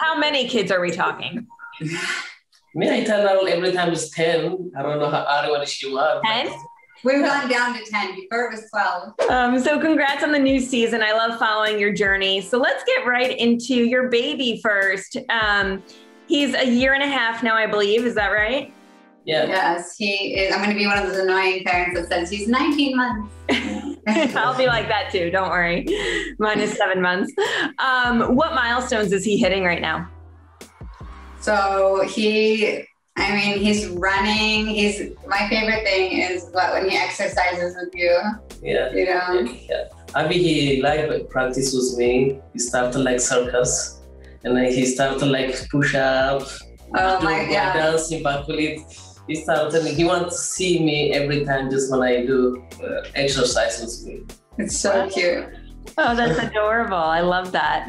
How many kids are we talking? Me, I tell her every time it's 10. I don't know how what she was. 10? We've gone down to 10. Before it was 12. So congrats on the new season. I love following your journey. So let's get right into your baby first. He's a year and a half now, I believe. Is that right? Yeah. Yes, he is. I'm going to be one of those annoying parents that says he's 19 months. I'll be like that too. Don't worry. Mine is 7 months. What milestones is he hitting right now? So he's running. My favorite thing is when he exercises with you. Yeah. You know? Yeah. Abby, he like practice with me. He started like circus. And then he started like push up. Oh my God. Dancing back with it. He wants to see me every time just when I do exercise with me. It's so cute. Oh, that's adorable. I love that.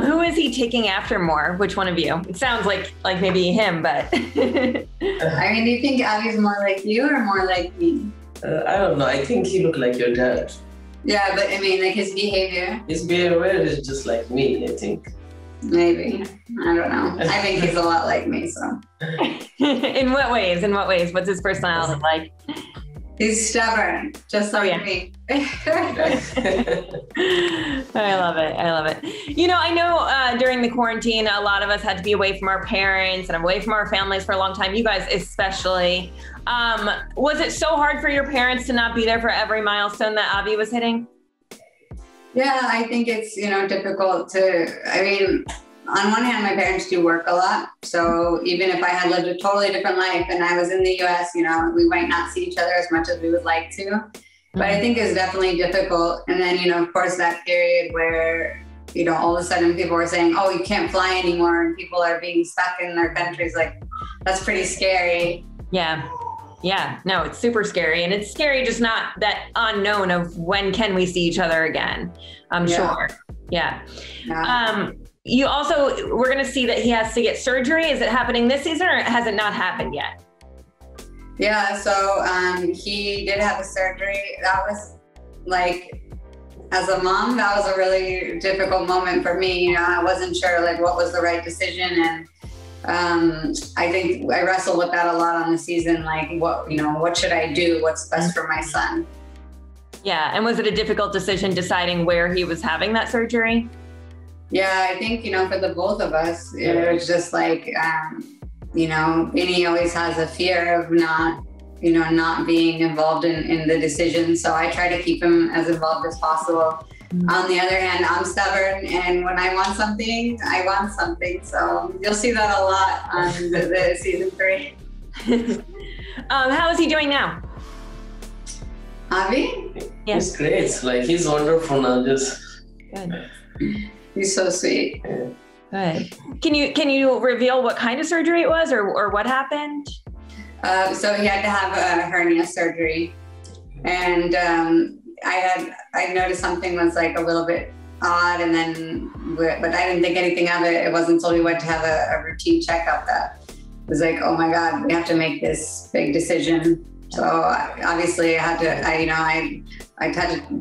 Who is he taking after more? Which one of you? It sounds like maybe him, but. Do you think Abby's more like you or more like me? I don't know. I think he looked like your dad. Yeah, but like his behavior. His behavior is just like me, I think. Maybe. I don't know. I think he's a lot like me, so. In what ways? What's his personality like? He's stubborn, just like me. I love it. I know during the quarantine, a lot of us had to be away from our parents and away from our families for a long time. You guys especially. Was it so hard for your parents to not be there for every milestone that Avi was hitting? Yeah, I think it's, difficult on one hand, my parents do work a lot. So even if I had lived a totally different life and I was in the US, we might not see each other as much as we would like to. But I think it's definitely difficult. And then, of course, that period where, all of a sudden people were saying, oh, you can't fly anymore. And people are being stuck in their countries. Like, that's pretty scary. Yeah, no, it's super scary. And it's scary, just not that unknown of when can we see each other again. I'm sure. Yeah. We're going to see that he has to get surgery. Is it happening this season or has it not happened yet? Yeah, so he did have a surgery. That was as a mom, that was a really difficult moment for me. I wasn't sure what was the right decision. And I think I wrestled with that a lot on the season. What should I do? What's best for my son? Yeah. And was it a difficult decision deciding where he was having that surgery? Yeah, I think, for the both of us, it was just Vinny always has a fear of not being involved in the decision. So I try to keep him as involved as possible. Mm-hmm. On the other hand, I'm stubborn, and when I want something, I want something. So you'll see that a lot on the season 3. How is he doing now? Avi? Yeah. He's great. He's wonderful now. Just good. He's so sweet. Good. Can you reveal what kind of surgery it was or what happened? So he had to have a hernia surgery, and I noticed something was a little bit odd, but I didn't think anything of it. It wasn't until we went to have a routine checkup that it was oh my God, we have to make this big decision. So obviously I had to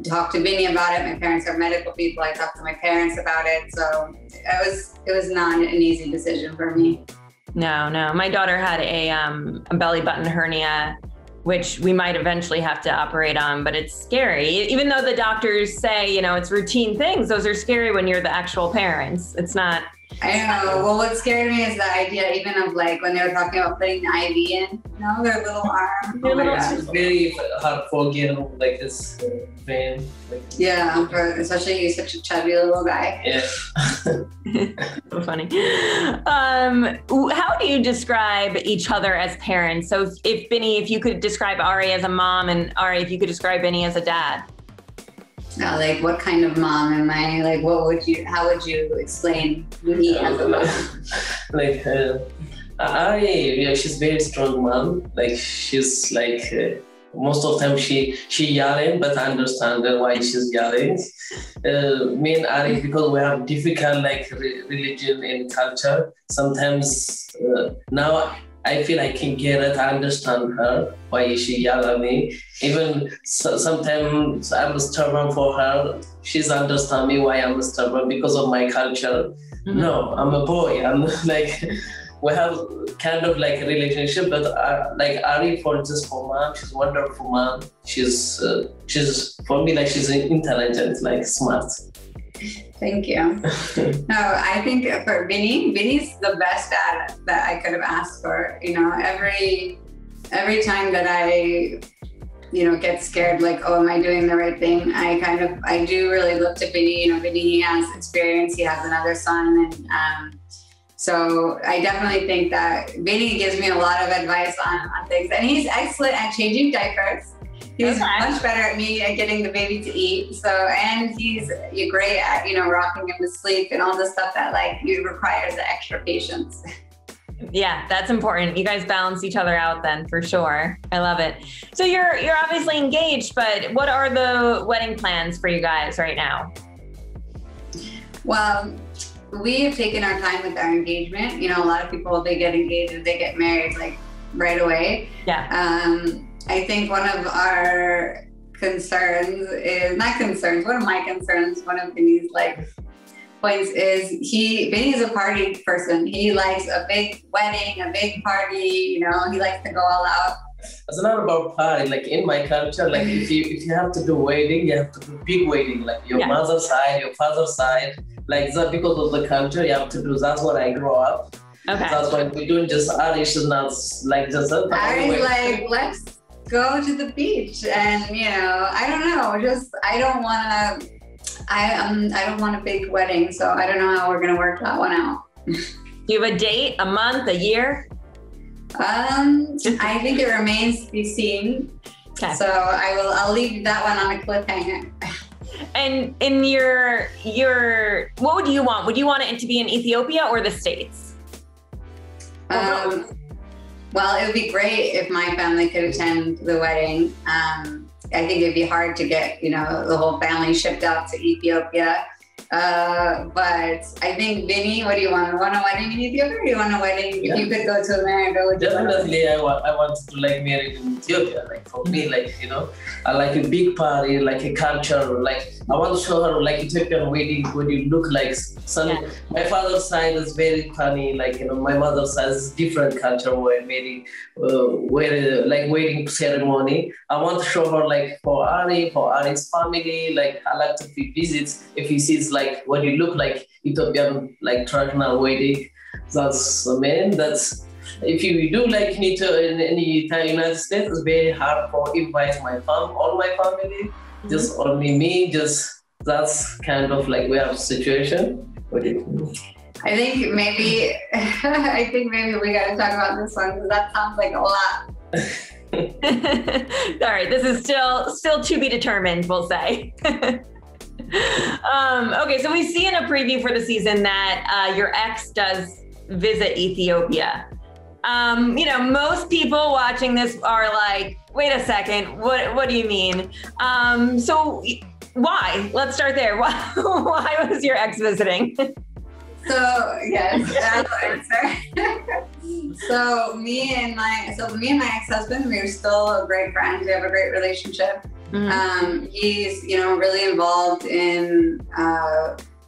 talk to Vinny about it. My parents are medical people. I talked to my parents about it. So it was not an easy decision for me. No. My daughter had a belly button hernia, which we might eventually have to operate on, but it's scary. Even though the doctors say, it's routine things, those are scary when you're the actual parents. It's not. I know. Well, what scared me is the idea even of when they were talking about putting the IV in, their little arm. It's very hard for this vein. Yeah, especially you, such a chubby little guy. Yeah. So funny. How do you describe each other as parents? So if you could describe Ari as a mom and Ari, if you could describe Vinny as a dad. What kind of mom am I? How would you explain me as a mom? She's very strong mom. She's most of the time she yelling, but I understand why she's yelling. Me and Ari, because we have difficult religion and culture, sometimes now I feel I can get it. I understand her, why she yell at me. Even sometimes I'm stubborn for her. She's understand me why I'm stubborn because of my culture. No, I'm a boy. I'm like, we have kind of like a relationship, but like Ari for mom, she's a wonderful mom. She's for me, like she's intelligent, like smart. Thank you. No, I think for Vinny's the best dad that I could have asked for. You know, every time that I, you know, get scared, like, oh, am I doing the right thing? I do really look to Vinny. You know, Vinny, he has experience. He has another son, and so I definitely think that Vinny gives me a lot of advice on things, and he's excellent at changing diapers. He's much better at me at getting the baby to eat. So, and he's great at, you know, rocking him to sleep and all the stuff that like requires the extra patience. Yeah, that's important. You guys balance each other out then, for sure. I love it. So you're obviously engaged, but what are the wedding plans for you guys right now? Well, we have taken our time with our engagement. You know, a lot of people, they get engaged and they get married like right away. Yeah. I think one of our concerns is, not concerns, one of my concerns, one of Vinny's like points is Vinny's a party person. He likes a big wedding, a big party, you know, he likes to go all out. It's not about party. Like in my culture, like if you have to do wedding, you have to do big wedding, like your mother's side, your father's side. Like that because of the culture, you have to do. That's what I grew up. Okay. That's why we're doing just Irish is not like just a Irish like let's go to the beach, and you know, I don't know, just I don't want a big wedding, so I don't know how we're gonna work that one out. Do you have a date, a month, a year? I think it remains to be seen. Okay. So I'll leave that one on a cliffhanger. And in your what would you want? Would you want it to be in Ethiopia or the States? Well, it would be great if my family could attend the wedding. I think it'd be hard to get, you know, the whole family shipped out to Ethiopia. But I think, Vinny, what do you want? Want a wedding in Ethiopia, or do you want a wedding? If you could go to America, would you? Definitely, I want to like marry in Ethiopia. Like for me, like, you know, I like a big party, like a culture. Like I want to show her like Ethiopian wedding when you look like some. Yeah. My father's side is very funny. Like, you know, my mother's side is different culture where maybe like wedding ceremony. I want to show her like for Ari's family. Like I like to visit if he sees like when you look like Ethiopian like traditional wedding. That's the main. That's if you do like in any United States, it's very hard for invite all my family. Just only me. Just that's kind of like we have a situation. I think maybe we got to talk about this one because that sounds like a lot. All right, this is still to be determined, we'll say. Okay, so we see in a preview for the season that your ex does visit Ethiopia. You know, most people watching this are like, wait a second, what do you mean? So why? Let's start there. Why was your ex visiting? So yes, I'll answer. So me and my ex-husband, we are still great friends. We have a great relationship. Mm-hmm. He's, you know, really involved in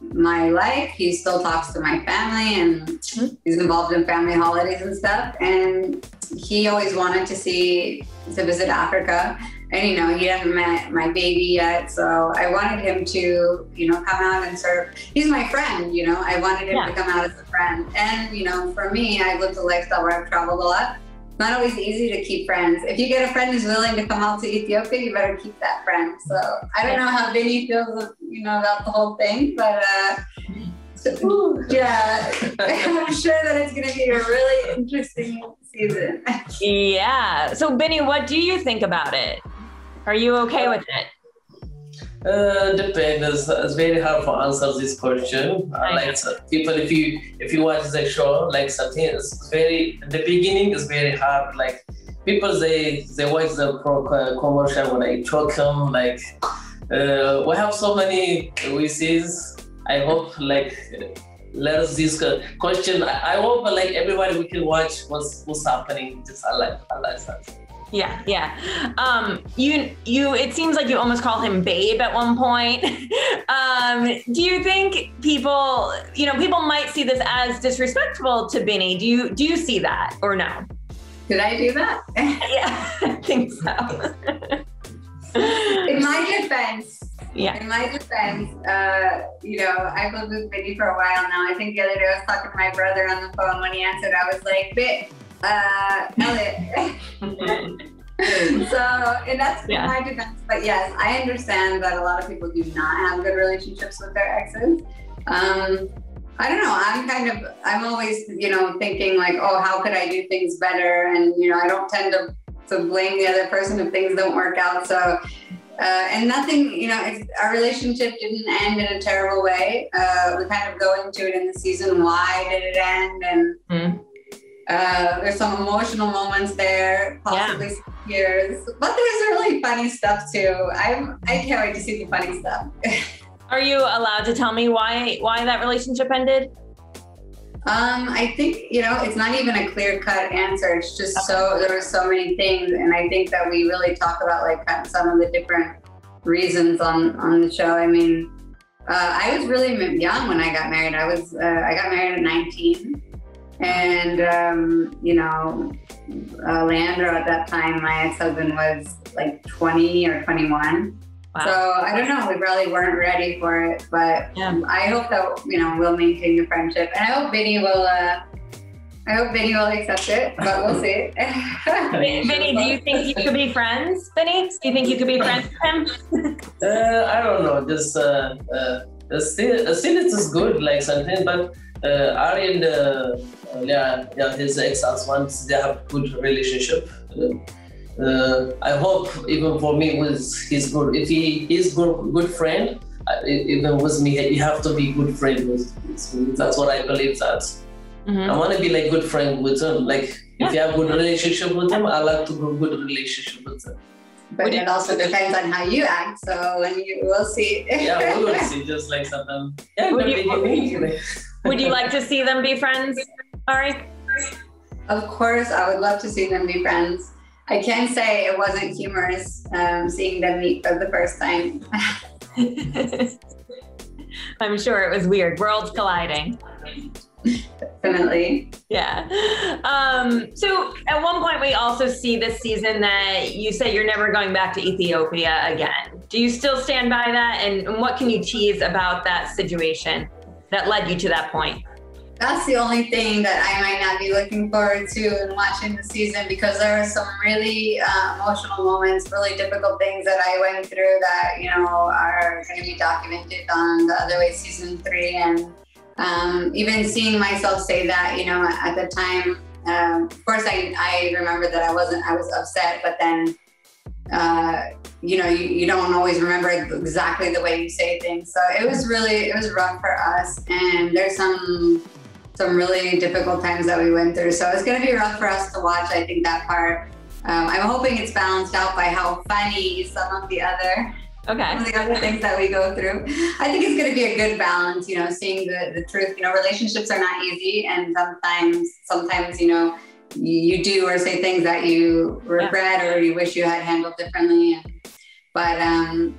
my life. He still talks to my family, and he's involved in family holidays and stuff. And he always wanted to visit Africa. And, you know, he hadn't met my baby yet. So I wanted him to, you know, come out and serve. He's my friend, you know, I wanted him to come out as a friend. And, you know, for me, I've lived a lifestyle where I've traveled a lot. It's not always easy to keep friends. If you get a friend who's willing to come out to Ethiopia, you better keep that friend. So I don't know how Vinny feels, you know, about the whole thing, but yeah, I'm sure that it's going to be a really interesting season. Yeah. So Vinny, what do you think about it? Are you okay with it? Depends. It's very hard to answer this question. Like people, if you watch the show, like something is in the beginning is very hard. Like people, they watch the commercial when I talk them. Like we have so many wishes. I hope like let us this question. I hope like everybody we can watch what's happening. Just I like that. Yeah, yeah. It seems like you almost call him babe at one point. Do you think people might see this as disrespectful to Binny? Do you see that or no? Did I do that? Yeah, I think so. In my defense, I've lived with Binny for a while now. I think the other day I was talking to my brother on the phone. When he answered, I was like, Elliot. So, and that's my defense. But yes, I understand that a lot of people do not have good relationships with their exes. I don't know. I'm always, thinking like, oh, how could I do things better? And, I don't tend to blame the other person if things don't work out. So, and nothing, our relationship didn't end in a terrible way. We kind of go into it in the season. Why did it end? And there's some emotional moments there, possibly some tears, but there's really funny stuff too. I can't wait to see the funny stuff. Are you allowed to tell me why that relationship ended? I think, it's not even a clear-cut answer. It's just there were so many things. And I think that we really talk about like kind of some of the different reasons on the show. I mean, I was really young when I got married. I got married at 19. And, Leandro at that time, my ex-husband was like 20 or 21. Wow. So I don't know, we really weren't ready for it, but I hope that, we'll maintain the friendship, and I hope Binny will accept it, but we'll see. Binny, do you think you could be friends? Binny, do you think you could be friends with him? I don't know, just, still it is good, like something, but Ari and his ex-husband, they have good relationship. I hope even for me he's good. If he is good friend, even with me, he have to be good friend with me. That's what I believe that. I want to be like good friend with him. Like if you have good relationship with him, I like to go good relationship with him. But it also depends on how you act. So we'll see. Yeah, we will see. Just like sometimes. Yeah, would you like to see them be friends, Ari? Of course, I would love to see them be friends. I can say it wasn't humorous seeing them meet for the first time. I'm sure it was weird. Worlds colliding. Definitely. Yeah. So at one point we also see this season that you say you're never going back to Ethiopia again. Do you still stand by that? And what can you tease about that situation that led you to that point? That's the only thing that I might not be looking forward to in watching the season, because there are some really emotional moments, really difficult things that I went through that, are going to be documented on the Other Way season 3. And even seeing myself say that, at the time, of course, I remember that I was upset, but then, you don't always remember exactly the way you say things. So it was rough for us. And there's some really difficult times that we went through. So it's going to be rough for us to watch, I think, that part. I'm hoping it's balanced out by how funny some of the other things that we go through. I think it's going to be a good balance, seeing the truth. Relationships are not easy, and sometimes, you do or say things that you regret or you wish you had handled differently. But I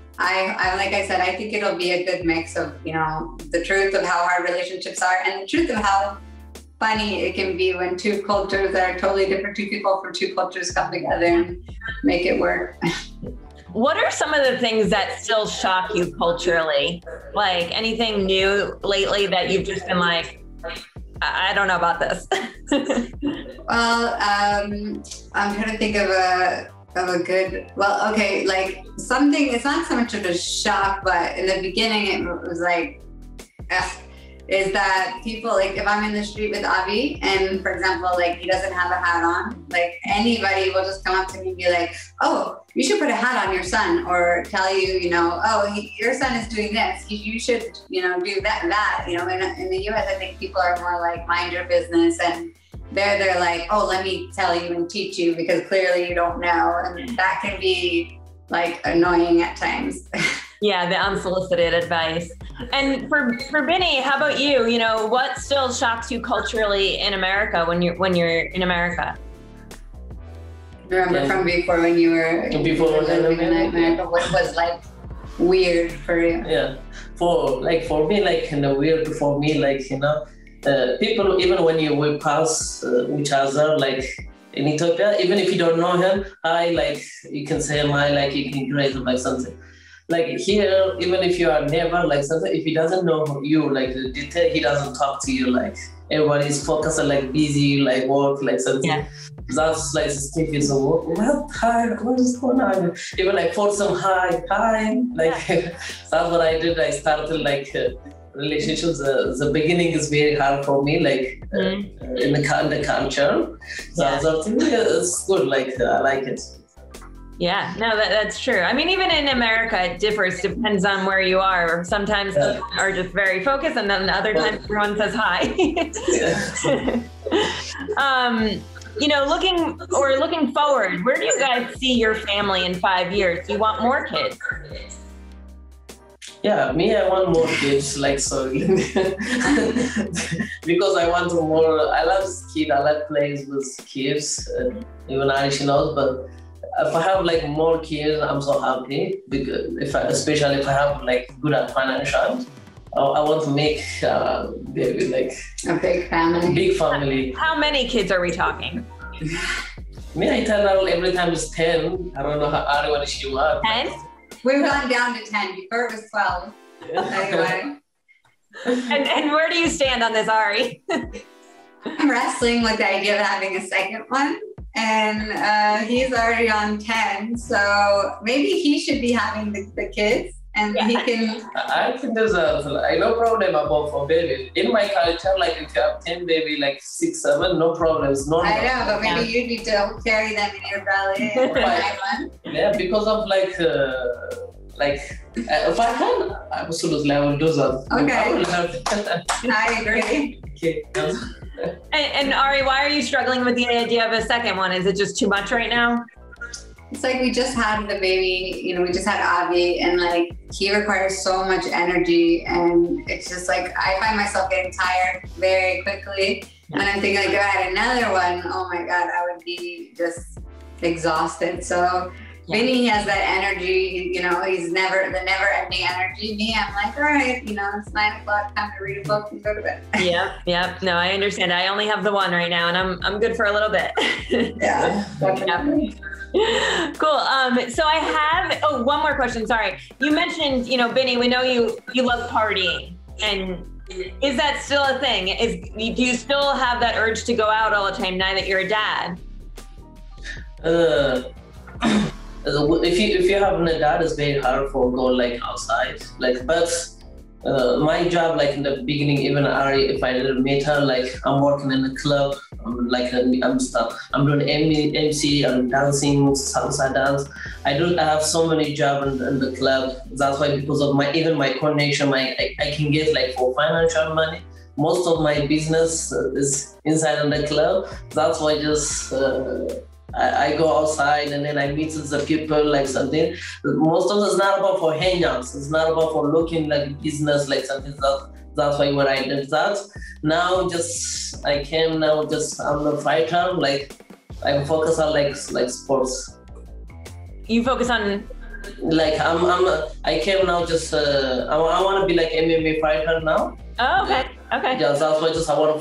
like I said, I think it'll be a good mix of, the truth of how hard relationships are and the truth of how funny it can be when two cultures that are totally different, two people from two cultures come together and make it work. What are some of the things that still shock you culturally? Like anything new lately that you've just been like, I don't know about this? Well, I'm trying to think of a good, like something, it's not so much of a shock, but in the beginning it was like, is that people, like if I'm in the street with Avi and for example, like he doesn't have a hat on, like anybody will just come up to me and be like, oh, you should put a hat on your son, or tell you, your son is doing this, you should, do that. In the US, I think people are more like mind your business, and they're like, oh, let me tell you and teach you because clearly you don't know. And that can be like annoying at times. Yeah, the unsolicited advice. And for Binny, how about you? What still shocks you culturally in America when you're in America? Remember from before when you were living in America, what was like weird for you? Yeah, for me, like, weird for me, like, people, even when you will pass each other, like in Ethiopia, even if you don't know him, hi, like you can say hi, like you can greet him, like something. Like here, even if you are never, like something, if he doesn't know you, like the detail, he doesn't talk to you, like everybody's focused on like busy, like work, like something. Yeah. That's like Stacey, so what? Hi, what is going on? Even like for some hi, like that's what I did. I started like relationships. The beginning is very hard for me, like in the culture. So I think it's good. Like I like it. Yeah, no, that's true. I mean, even in America, it differs. Depends on where you are. Sometimes people are just very focused, and then other times everyone says hi. Looking forward, where do you guys see your family in 5 years? Do you want more kids? Yeah, me, I want more kids, like, sorry. Because I want more, I love kids, I like playing with kids, even Irish knows, but if I have like more kids, I'm so happy, because especially if I have like good at financial, I want to make baby, like a big family. Big family. How many kids are we talking? Me, I tell her every time it's 10. I don't know how many she wants. 10? We've gone down to 10. Before it was 12. Anyway. And where do you stand on this, Ari? I'm wrestling with the idea of having a second one. And he's already on 10. So maybe he should be having the kids. And he can. I think there's no problem about for baby. In my culture, like if you have 10 baby, like 6, 7, no problems. No. I know, but maybe you need to carry them in your belly. Yeah, because of like if I can, absolutely, I will do that. Okay. I agree. Okay. And Ari, why are you struggling with the idea of a second one? Is it just too much right now? It's like we just had the baby, we just had Avi, and like he requires so much energy, and it's just like I find myself getting tired very quickly. And I'm thinking like if I had another one, oh my God, I would be just exhausted. So Vinny has that energy, he's the never-ending energy. Me, I'm like, all right, it's 9 o'clock, time to read a book and go to bed. Yep. No, I understand. I only have the one right now, and I'm good for a little bit. Yeah, definitely. Cool. So I have one more question. Sorry, you mentioned Vinny. We know you love partying, and is that still a thing? Do you still have that urge to go out all the time now that you're a dad? If you have a dad, it's very hard for go like outside. But my job, like in the beginning, even Ari, if I didn't meet her, like I'm working in a club. I'm doing MC, I'm dancing, salsa dance. I have so many jobs in the club. That's why because of my connection, I can get like for financial money. Most of my business is inside in the club. That's why I go outside and then I meet with the people like something. Most of it's not about for hangouts. It's not about for looking like business like something. That's why when I did that. Now I'm a fighter. Like I focus on like sports. You focus on. Like I came now I want to be like MMA fighter now. Oh, okay. Yeah, that's why I want to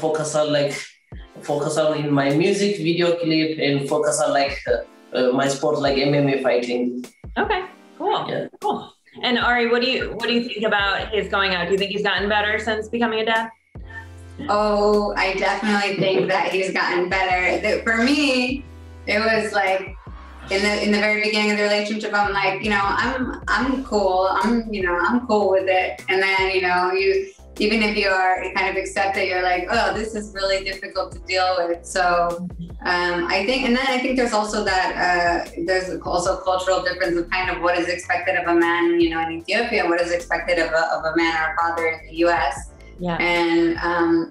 focus on in my music video clip and focus on like my sport like MMA fighting. Okay, cool. Yeah. Cool. And Ari, what do you think about his going out? Do you think he's gotten better since becoming a dad? Oh, I definitely think that he's gotten better. For me, it was like in the very beginning of the relationship, I'm like, I'm cool. I'm cool with it. And then, even if you kind of accept it, you're like, oh, this is really difficult to deal with. So I think there's also there's also a cultural difference of kind of what is expected of a man, in Ethiopia, and what is expected of a man or a father in the US. Yeah. And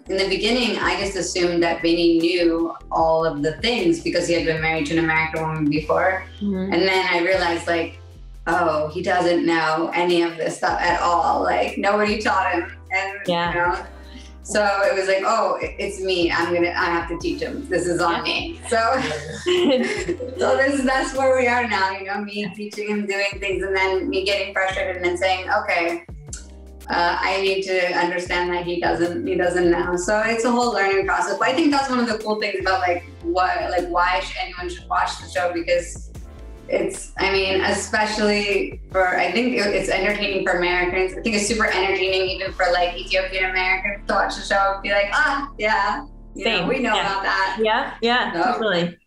in the beginning, I just assumed that Vinny knew all of the things because he had been married to an American woman before. Mm-hmm. And then I realized like, oh, he doesn't know any of this stuff at all. Like nobody taught him. And So it was like, oh, it's me. I have to teach him. This is on me. So, that's where we are now, you know, me teaching him doing things and then me getting frustrated and then saying, okay, I need to understand that he doesn't know. So it's a whole learning process. But I think that's one of the cool things about why anyone should watch the show, because especially I think it's entertaining for Americans. I think it's super entertaining even for Ethiopian Americans to watch the show and be like, yeah, we know about that. Yeah, so, totally.